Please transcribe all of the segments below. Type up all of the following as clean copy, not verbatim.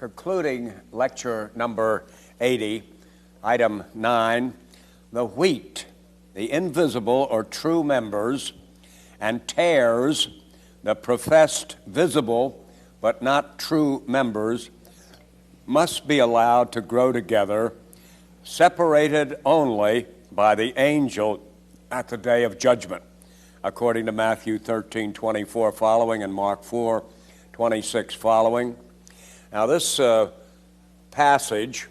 Concluding lecture number 80, item 9, the wheat, the invisible or true members, and tares, the professed visible but not true members, must be allowed to grow together, separated only by the angel at the day of judgment, according to Matthew 13:24 following and Mark 4:26 following. Now this passage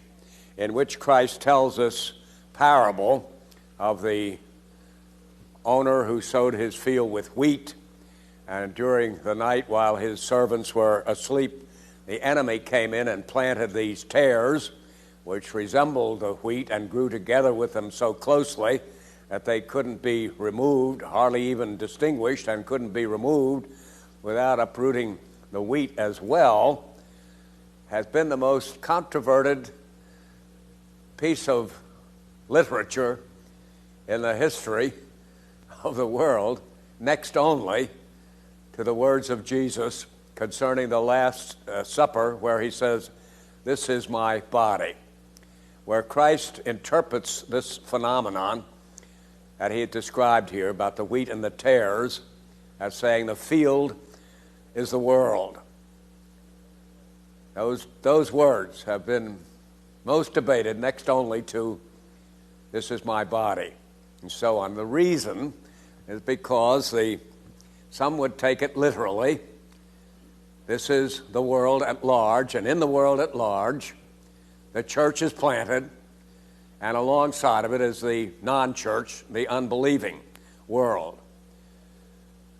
in which Christ tells this parable of the owner who sowed his field with wheat, and during the night while his servants were asleep, the enemy came in and planted these tares, which resembled the wheat and grew together with them so closely that they couldn't be removed, hardly even distinguished, and couldn't be removed without uprooting the wheat as well, has been the most controverted piece of literature in the history of the world, next only to the words of Jesus concerning the Last Supper, where he says, "This is my body," where Christ interprets this phenomenon that he had described here about the wheat and the tares as saying the field is the world. Those words have been most debated, next only to "this is my body," and so on. The reason is because some would take it literally. This is the world at large, and in the world at large, the church is planted, and alongside of it is the non-church, the unbelieving world.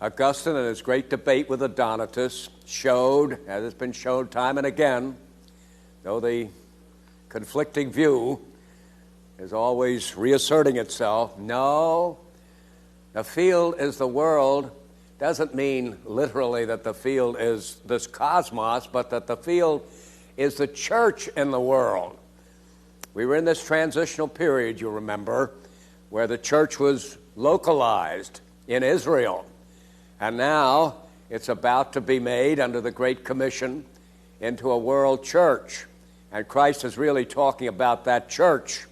Augustine, in his great debate with the Donatists, showed, as it's been shown time and again, though the conflicting view is always reasserting itself, no, the field is the world doesn't mean literally that the field is this cosmos, but that the field is the church in the world. We were in this transitional period, you remember, where the church was localized in Israel. And now it's about to be made under the Great Commission into a world church. And Christ is really talking about that church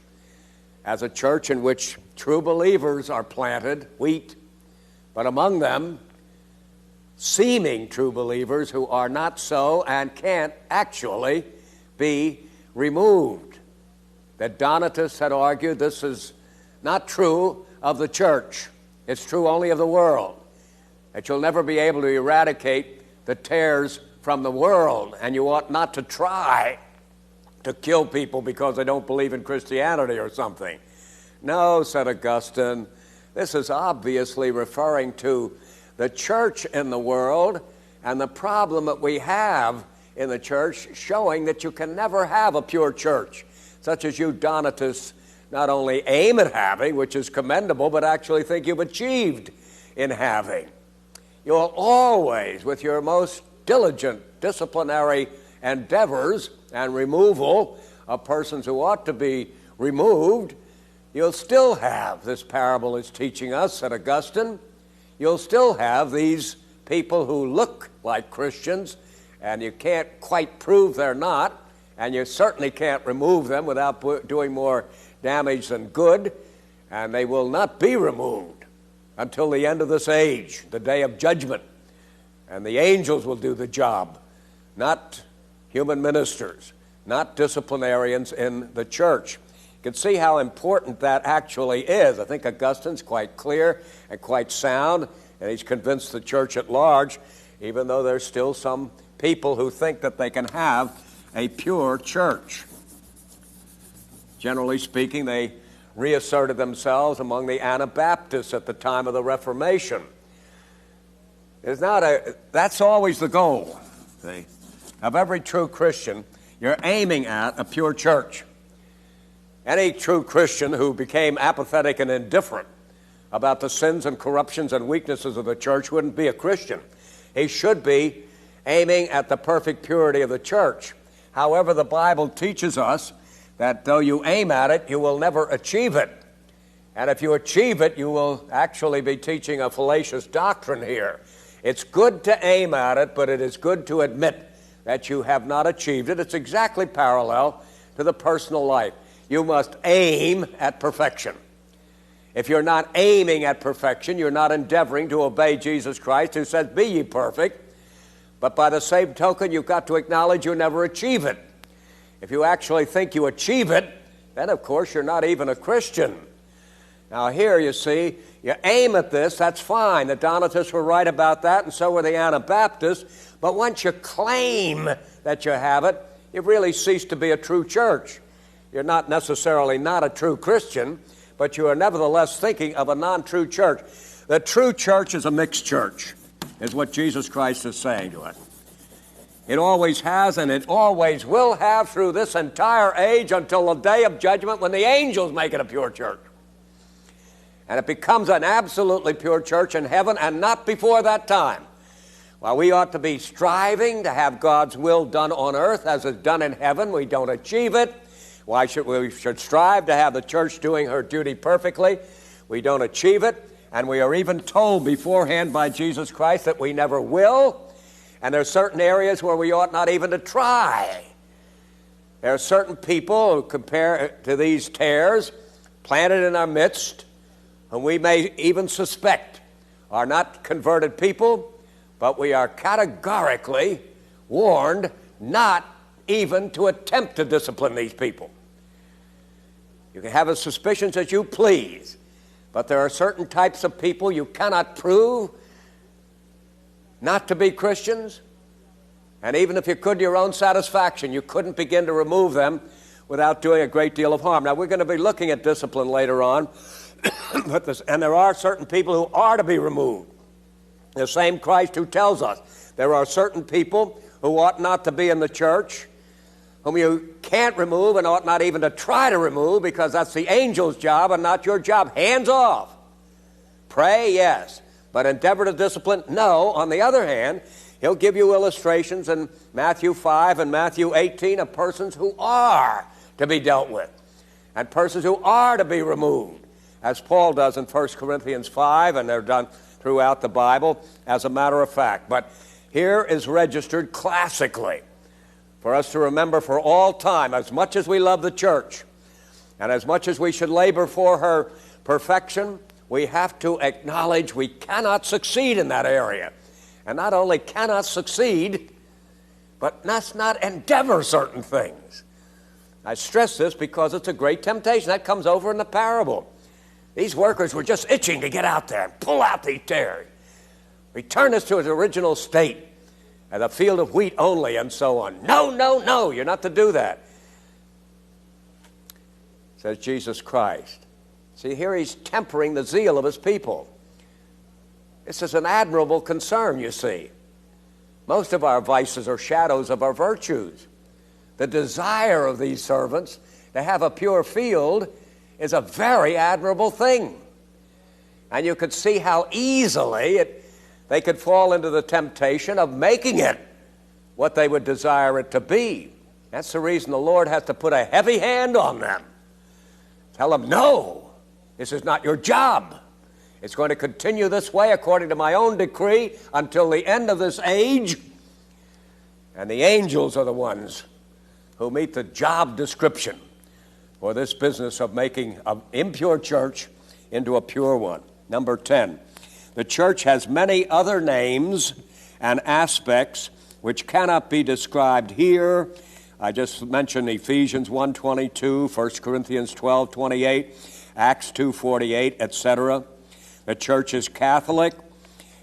as a church in which true believers are planted, wheat, but among them, seeming true believers who are not so and can't actually be removed. The Donatists had argued this is not true of the church. It's true only of the world. That you'll never be able to eradicate the tares from the world, and you ought not to try to kill people because they don't believe in Christianity or something. No, said Augustine, this is obviously referring to the church in the world and the problem that we have in the church, showing that you can never have a pure church, such as you Donatists not only aim at having, which is commendable, but actually think you've achieved in having. You'll always, with your most diligent disciplinary endeavors and removal of persons who ought to be removed, you'll still have, this parable is teaching us, said Augustine, you'll still have these people who look like Christians, and you can't quite prove they're not, and you certainly can't remove them without doing more damage than good, and they will not be removed until the end of this age, the day of judgment. And the angels will do the job, not human ministers, not disciplinarians in the church. You can see how important that actually is. I think Augustine's quite clear and quite sound, and he's convinced the church at large, even though there's still some people who think that they can have a pure church. Generally speaking, they reasserted themselves among the Anabaptists at the time of the Reformation. That's always the goal, see, of every true Christian. You're aiming at a pure church. Any true Christian who became apathetic and indifferent about the sins and corruptions and weaknesses of the church wouldn't be a Christian. He should be aiming at the perfect purity of the church. However, the Bible teaches us that though you aim at it, you will never achieve it. And if you achieve it, you will actually be teaching a fallacious doctrine here. It's good to aim at it, but it is good to admit that you have not achieved it. It's exactly parallel to the personal life. You must aim at perfection. If you're not aiming at perfection, you're not endeavoring to obey Jesus Christ, who says, "Be ye perfect." But by the same token, you've got to acknowledge you never achieve it. If you actually think you achieve it, then of course you're not even a Christian. Now here you see, you aim at this, that's fine. The Donatists were right about that, and so were the Anabaptists. But once you claim that you have it, you've really ceased to be a true church. You're not necessarily not a true Christian, but you are nevertheless thinking of a non-true church. The true church is a mixed church, is what Jesus Christ is saying to us. It always has, and it always will have through this entire age until the day of judgment when the angels make it a pure church. And it becomes an absolutely pure church in heaven, and not before that time. While we ought to be striving to have God's will done on earth as is done in heaven, we don't achieve it. Why should we should strive to have the church doing her duty perfectly? We don't achieve it, and we are even told beforehand by Jesus Christ that we never will. And there are certain areas where we ought not even to try. There are certain people who compare to these tares planted in our midst, whom we may even suspect are not converted people, but we are categorically warned not even to attempt to discipline these people. You can have as suspicions as you please, but there are certain types of people you cannot prove not to be Christians, and even if you could to your own satisfaction, you couldn't begin to remove them without doing a great deal of harm. Now, we're going to be looking at discipline later on, and there are certain people who are to be removed. The same Christ who tells us there are certain people who ought not to be in the church, whom you can't remove and ought not even to try to remove, because that's the angel's job and not your job. Hands off. Pray, yes. But endeavor to discipline, no. On the other hand, he'll give you illustrations in Matthew 5 and Matthew 18 of persons who are to be dealt with and persons who are to be removed, as Paul does in 1 Corinthians 5, and they're done throughout the Bible as a matter of fact. But here is registered classically for us to remember for all time, as much as we love the church and as much as we should labor for her perfection, we have to acknowledge we cannot succeed in that area. And not only cannot succeed, but must not endeavor certain things. I stress this because it's a great temptation. That comes over in the parable. These workers were just itching to get out there and pull out these tares. Return this to its original state, as a field of wheat only, and so on. No, no, no, you're not to do that, says Jesus Christ. See, here he's tempering the zeal of his people. This is an admirable concern, you see. Most of our vices are shadows of our virtues. The desire of these servants to have a pure field is a very admirable thing. And you could see how easily they could fall into the temptation of making it what they would desire it to be. That's the reason the Lord has to put a heavy hand on them. Tell them, no, this is not your job. It's going to continue this way according to my own decree until the end of this age. And the angels are the ones who meet the job description for this business of making an impure church into a pure one. Number 10, the church has many other names and aspects which cannot be described here. I just mentioned Ephesians 1:22, 1 Corinthians 12:28, Acts 2:48, etc. The church is Catholic,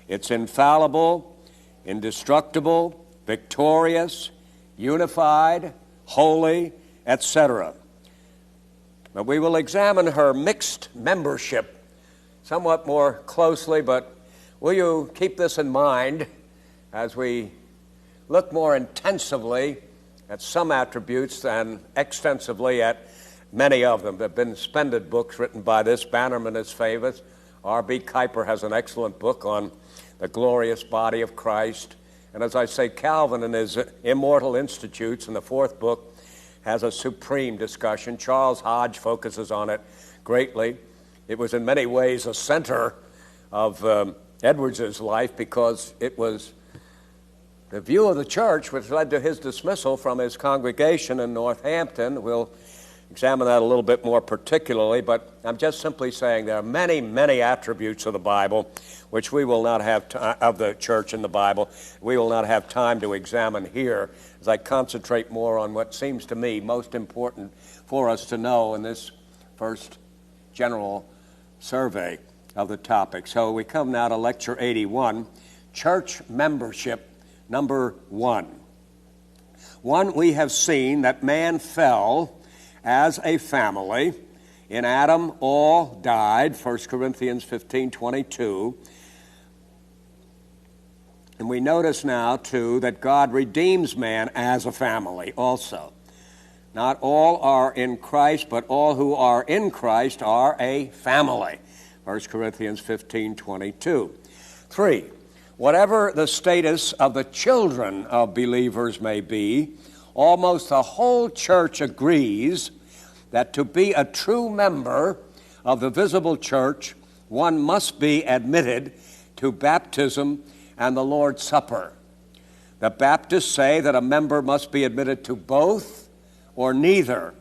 it's infallible, indestructible, victorious, unified, holy, etc. But we will examine her mixed membership somewhat more closely, but will you keep this in mind as we look more intensively at some attributes and extensively at many of them. There have been splendid books written by this. Bannerman is famous. R.B. Kuyper has an excellent book on the glorious body of Christ. And as I say, Calvin in his Immortal Institutes in the fourth book has a supreme discussion. Charles Hodge focuses on it greatly. It was in many ways a center of Edwards's life because it was The view of the church, which led to his dismissal from his congregation in Northampton, we'll examine that a little bit more particularly, but I'm just simply saying there are many, many attributes of the Bible which we will not have of the church in the Bible, we will not have time to examine here as I concentrate more on what seems to me most important for us to know in this first general survey of the topic. So we come now to Lecture 81, Church Membership, number 1. 1, we have seen that man fell as a family. In Adam, all died, 1 Corinthians 15:22. And we notice now, too, that God redeems man as a family also. Not all are in Christ, but all who are in Christ are a family, 1 Corinthians 15:22. 3, whatever the status of the children of believers may be, almost the whole church agrees that to be a true member of the visible church, one must be admitted to baptism and the Lord's Supper. The Baptists say that a member must be admitted to both or neither.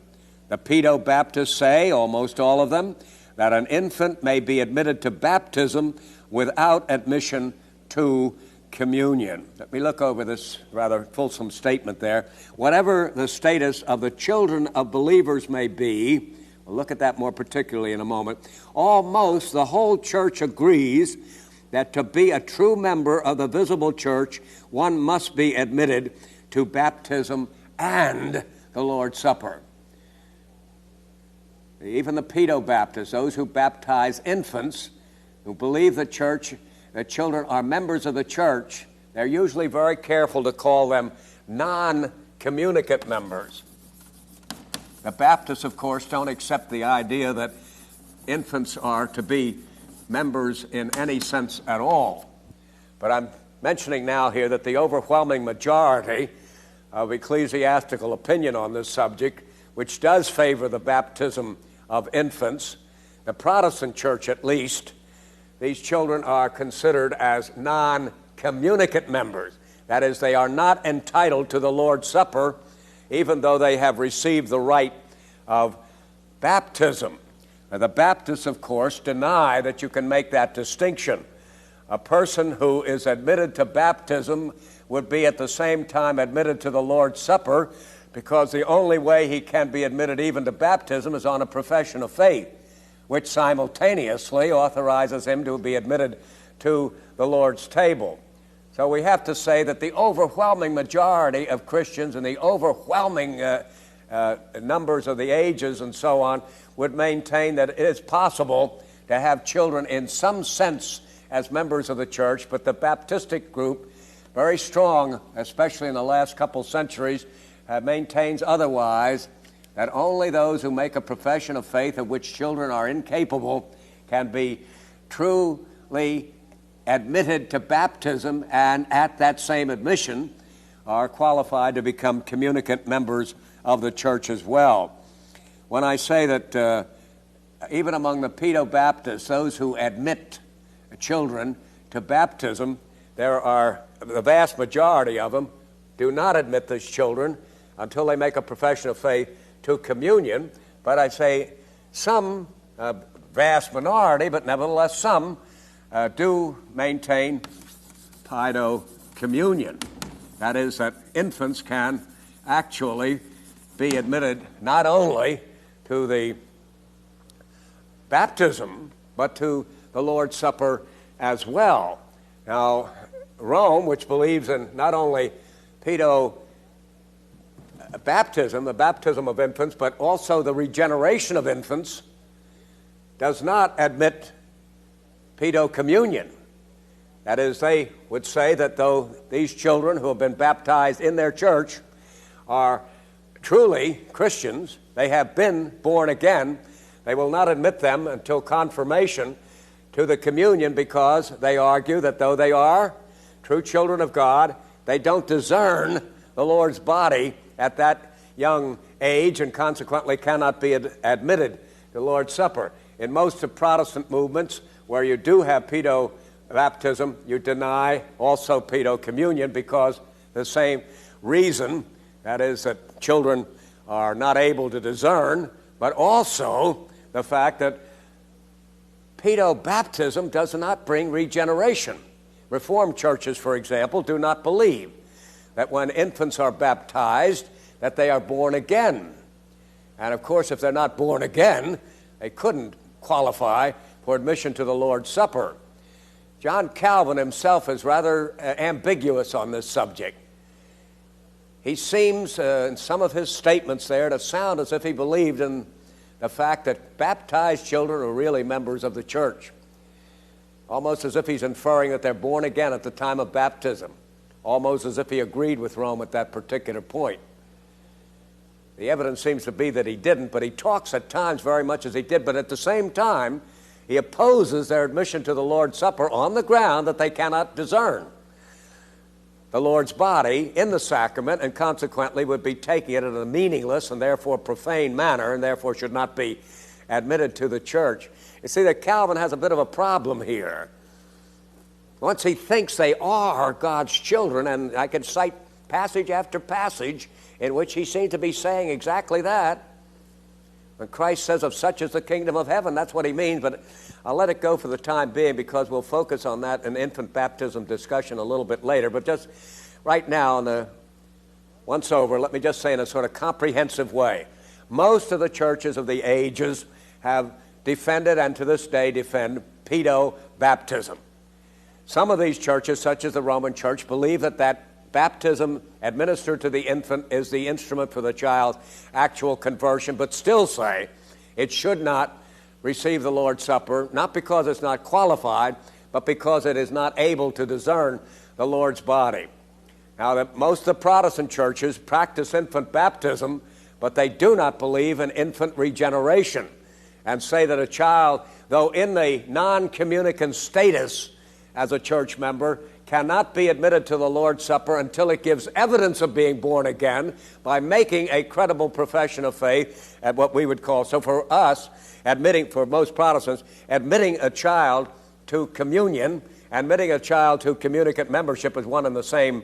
The Paedo-Baptists say, almost all of them, that an infant may be admitted to baptism without admission to communion. Let me look over this rather fulsome statement there. Whatever the status of the children of believers may be, we'll look at that more particularly in a moment, almost the whole church agrees that to be a true member of the visible church, one must be admitted to baptism and the Lord's Supper. Even the Paedo-Baptists, those who baptize infants, who believe the children are members of the church, they're usually very careful to call them non-communicant members. The Baptists, of course, don't accept the idea that infants are to be members in any sense at all. But I'm mentioning now here that the overwhelming majority of ecclesiastical opinion on this subject, which does favor the baptism of infants, the Protestant church at least, these children are considered as non-communicant members. That is, they are not entitled to the Lord's Supper, even though they have received the rite of baptism. Now, the Baptists, of course, deny that you can make that distinction. A person who is admitted to baptism would be at the same time admitted to the Lord's Supper, because the only way he can be admitted even to baptism is on a profession of faith, which simultaneously authorizes him to be admitted to the Lord's table. So we have to say that the overwhelming majority of Christians and the overwhelming numbers of the ages and so on would maintain that it is possible to have children in some sense as members of the church, but the Baptistic group, very strong, especially in the last couple centuries, maintains otherwise, that only those who make a profession of faith of which children are incapable can be truly admitted to baptism, and at that same admission are qualified to become communicant members of the church as well. When I say that even among the Paedo-Baptists, those who admit children to baptism, there are the vast majority of them do not admit these children until they make a profession of faith to communion. But I say some, vast minority, but nevertheless some, do maintain PAEDO-communion. That is, that infants can actually be admitted not only to the baptism, but to the Lord's Supper as well. Now, Rome, which believes in not only baptism, the baptism of infants, but also the regeneration of infants, does not admit PAEDO-communion. That is, they would say that though these children who have been baptized in their church are truly Christians, they have been born again, they will not admit them until confirmation to the communion, because they argue that though they are true children of God, they don't discern the Lord's body at that young age and consequently cannot be admitted to the Lord's Supper. In most of Protestant movements where you do have PAEDO baptism, you deny also PAEDO-communion, because the same reason, that is that children are not able to discern, but also the fact that paedo-baptism does not bring regeneration. Reformed churches, for example, do not believe that when infants are baptized, that they are born again. And of course, if they're not born again, they couldn't qualify for admission to the Lord's Supper. John Calvin himself is rather ambiguous on this subject. He seems, in some of his statements there, to sound as if he believed in the fact that baptized children are really members of the church, almost as if he's inferring that they're born again at the time of baptism, almost as if he agreed with Rome at that particular point. The evidence seems to be that he didn't, but he talks at times very much as he did, but at the same time, he opposes their admission to the Lord's Supper on the ground that they cannot discern the Lord's body in the sacrament, and consequently would be taking it in a meaningless and therefore profane manner, and therefore should not be admitted to the church. You see that Calvin has a bit of a problem here. Once he thinks they are God's children, and I can cite passage after passage in which he seems to be saying exactly that. When Christ says, of such is the kingdom of heaven, that's what he means, but I'll let it go for the time being because we'll focus on that in infant baptism discussion a little bit later. But just right now, once over, let me just say in a sort of comprehensive way, most of the churches of the ages have defended and to this day defend paedo-baptism. Some of these churches, such as the Roman Church, believe that baptism administered to the infant is the instrument for the child's actual conversion, but still say it should not receive the Lord's Supper, not because it's not qualified, but because it is not able to discern the Lord's body. Now, most of the Protestant churches practice infant baptism, but they do not believe in infant regeneration and say that a child, though in the non-communicant status as a church member, cannot be admitted to the Lord's Supper until it gives evidence of being born again by making a credible profession of faith at what we would call, so for us, for most Protestants, admitting a child to communion, admitting a child to communicant membership is one and the same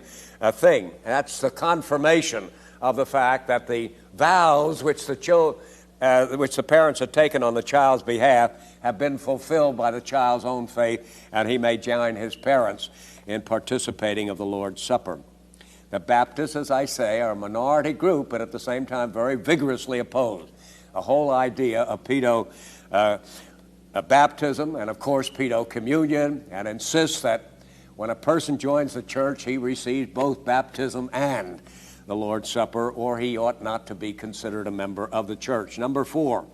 thing. And that's the confirmation of the fact that the vows which the parents had taken on the child's behalf have been fulfilled by the child's own faith, and he may join his parents in participating of the Lord's Supper. The Baptists, as I say, are a minority group, but at the same time very vigorously opposed the whole idea of paedo-baptism and, of course, paedo-communion, and insists that when a person joins the church, he receives both baptism and the Lord's Supper, or he ought not to be considered a member of the church. Number 4.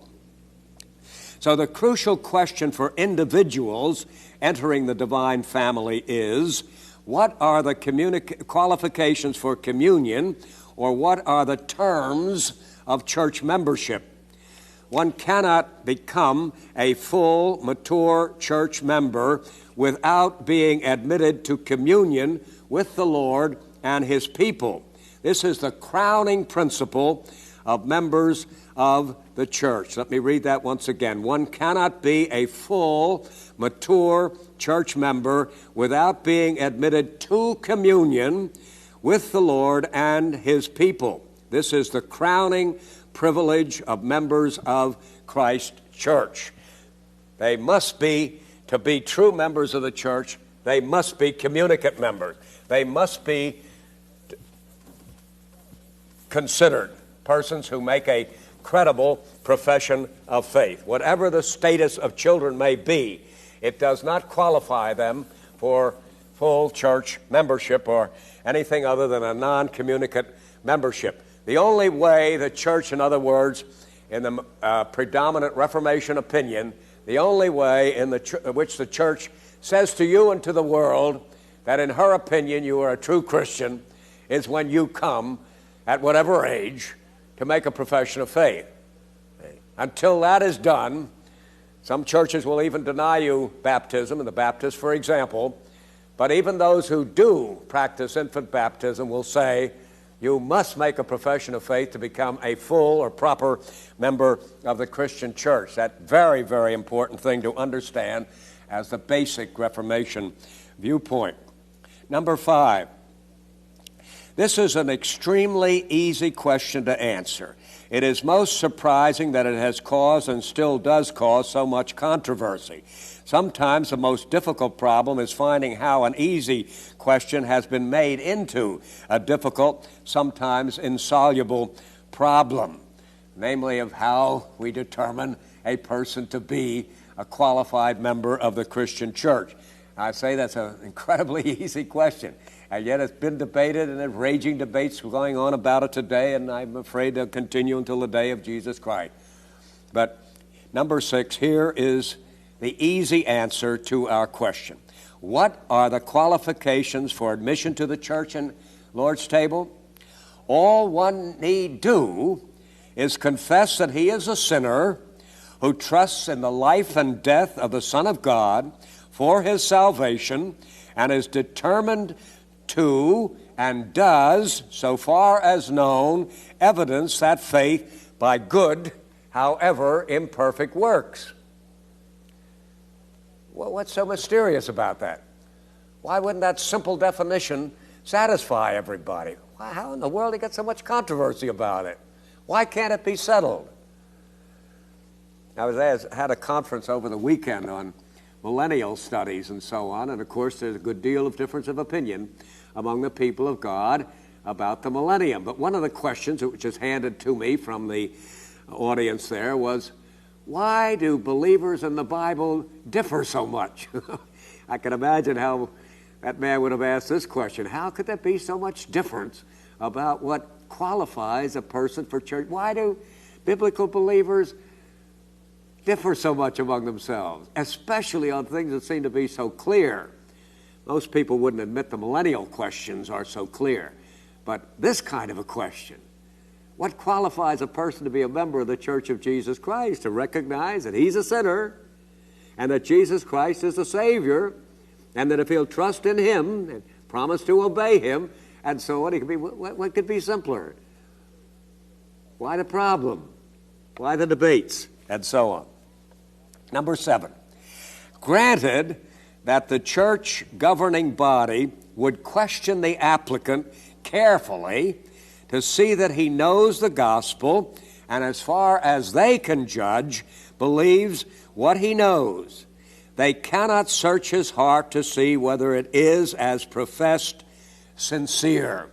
So the crucial question for individuals entering the divine family is, what are the qualifications for communion, or what are the terms of church membership? One cannot become a full, mature church member without being admitted to communion with the Lord and his people. This is the crowning principle of members of the church. Let me read that once again. One cannot be a full, mature church member without being admitted to communion with the Lord and his people. This is the crowning privilege of members of Christ's church. They must be, to be true members of the church, they must be communicant members. They must be considered persons who make a credible profession of faith. Whatever the status of children may be, it does not qualify them for full church membership or anything other than a non-communicant membership. The only way the church, in other words, in the predominant Reformation opinion, the only way in which the church says to you and to the world that in her opinion you are a true Christian is when you come at whatever age to make a profession of faith. Until that is done, some churches will even deny you baptism, and the Baptists, for example, but even those who do practice infant baptism will say you must make a profession of faith to become a full or proper member of the Christian church. That very, very important thing to understand as the basic Reformation viewpoint. Number 5, This is an extremely easy question to answer. It is most surprising that it has caused and still does cause so much controversy. Sometimes the most difficult problem is finding how an easy question has been made into a difficult, sometimes insoluble problem, namely of how we determine a person to be a qualified member of the Christian church. I say that's an incredibly easy question, and yet it's been debated, and there's raging debates going on about it today, and I'm afraid they'll continue until the day of Jesus Christ. But number 6, here is the easy answer to our question. What are the qualifications for admission to the church and Lord's table? All one need do is confess that he is a sinner who trusts in the life and death of the Son of God for his salvation and is determined to and does, so far as known, evidence that faith by good, however imperfect, works. Well, what's so mysterious about that? Why wouldn't that simple definition satisfy everybody? How in the world do you get so much controversy about it? Why can't it be settled? I had a conference over the weekend on millennial studies and so on, and of course there's a good deal of difference of opinion among the people of God about the millennium. But one of the questions which was handed to me from the audience there was, why do believers in the Bible differ so much? I can imagine how that man would have asked this question. How could there be so much difference about what qualifies a person for church? Why do biblical believers differ so much among themselves, especially on things that seem to be so clear? Most people wouldn't admit the millennial questions are so clear, but this kind of a question, what qualifies a person to be a member of the Church of Jesus Christ? To recognize that he's a sinner and that Jesus Christ is the Savior, and that if he'll trust in him and promise to obey him and so on, he could be, what could be simpler? Why the problem? Why the debates? And so on. Number 7, granted that the church governing body would question the applicant carefully to see that he knows the gospel and, as far as they can judge, believes what he knows. They cannot search his heart to see whether it is, as professed, sincere.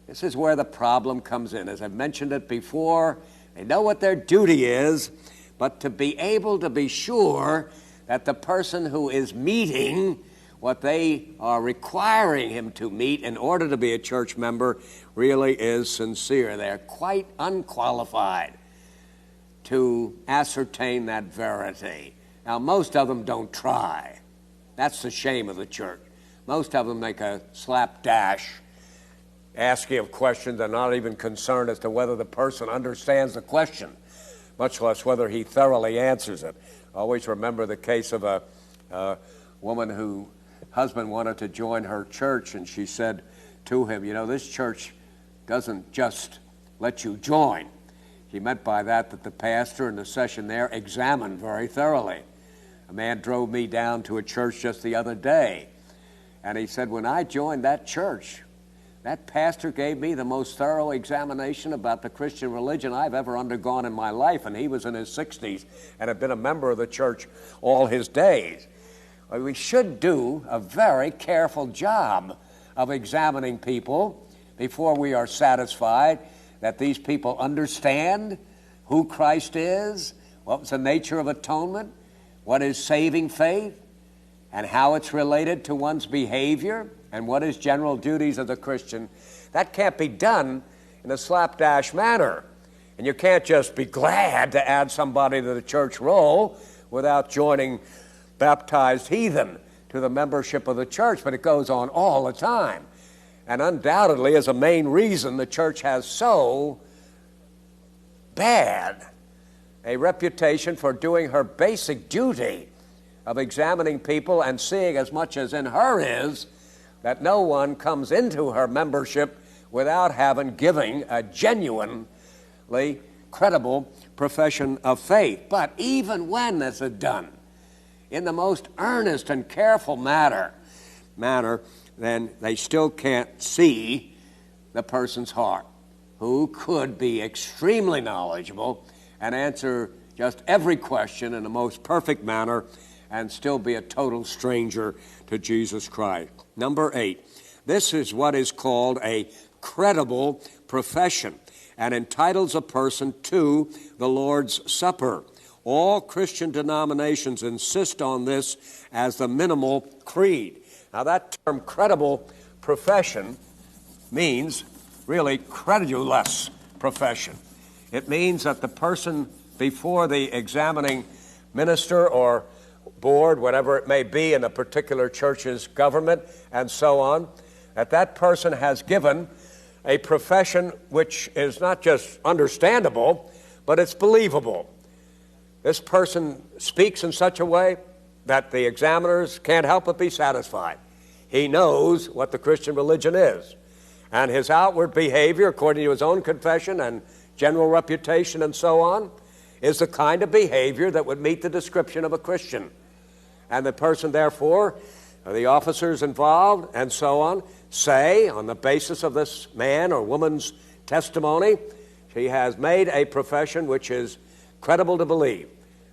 This is where the problem comes in. As I've mentioned it before, they know what their duty is, but to be able to be sure that the person who is meeting what they are requiring him to meet in order to be a church member really is sincere. They're quite unqualified to ascertain that verity. Now, most of them don't try. That's the shame of the church. Most of them make a slapdash, asking of questions. They're not even concerned as to whether the person understands the question, much less whether he thoroughly answers it. Always remember the case of a woman whose husband wanted to join her church, and she said to him, you know, this church doesn't just let you join. He meant by that the pastor in the session there examined very thoroughly. A man drove me down to a church just the other day, and he said, when I joined that church, that pastor gave me the most thorough examination about the Christian religion I've ever undergone in my life, and he was in his 60s and had been a member of the church all his days. We should do a very careful job of examining people before we are satisfied that these people understand who Christ is, what's the nature of atonement, what is saving faith, and how it's related to one's behavior, and what is general duties of the Christian. That can't be done in a slapdash manner. And you can't just be glad to add somebody to the church roll without joining baptized heathen to the membership of the church, but it goes on all the time. And undoubtedly is a main reason the church has so bad a reputation for doing her basic duty of examining people and seeing as much as in her is that no one comes into her membership without having given a genuinely credible profession of faith. But even when this is done in the most earnest and careful manner, then they still can't see the person's heart, who could be extremely knowledgeable and answer just every question in the most perfect manner and still be a total stranger to Jesus Christ. Number 8, this is what is called a credible profession and entitles a person to the Lord's Supper. All Christian denominations insist on this as the minimal creed. Now that term credible profession means really credulous profession. It means that the person before the examining minister or board, whatever it may be in a particular church's government and so on, that person has given a profession which is not just understandable, but it's believable. This person speaks in such a way that the examiners can't help but be satisfied. He knows what the Christian religion is. And his outward behavior, according to his own confession and general reputation and so on, is the kind of behavior that would meet the description of a Christian. And the person, therefore, the officers involved and so on, say, on the basis of this man or woman's testimony, she has made a profession which is credible to believe.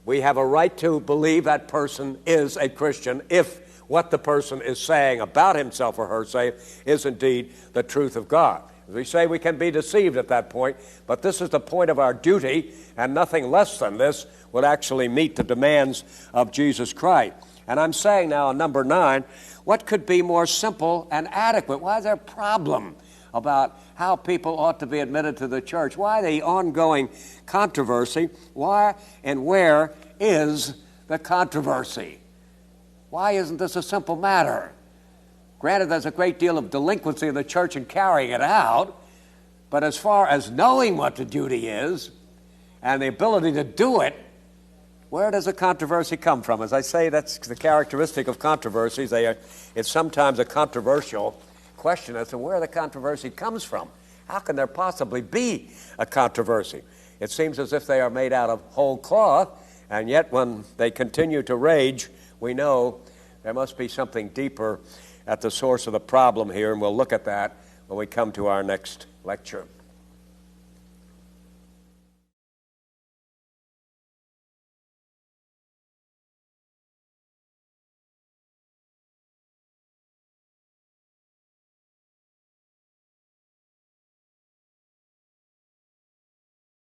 We have a right to believe that person is a Christian if what the person is saying about himself or herself is indeed the truth of God. As we say, we can be deceived at that point, but this is the point of our duty, and nothing less than this would actually meet the demands of Jesus Christ. And I'm saying now, number 9, what could be more simple and adequate? Why is there a problem about how people ought to be admitted to the church? Why the ongoing controversy? Why and where is the controversy? Why isn't this a simple matter? Granted, there's a great deal of delinquency in the church in carrying it out, but as far as knowing what the duty is and the ability to do it, where does the controversy come from? As I say, that's the characteristic of controversies. It's sometimes a controversial question as to where the controversy comes from. How can there possibly be a controversy? It seems as if they are made out of whole cloth, and yet when they continue to rage, we know there must be something deeper at the source of the problem here, and we'll look at that when we come to our next lecture.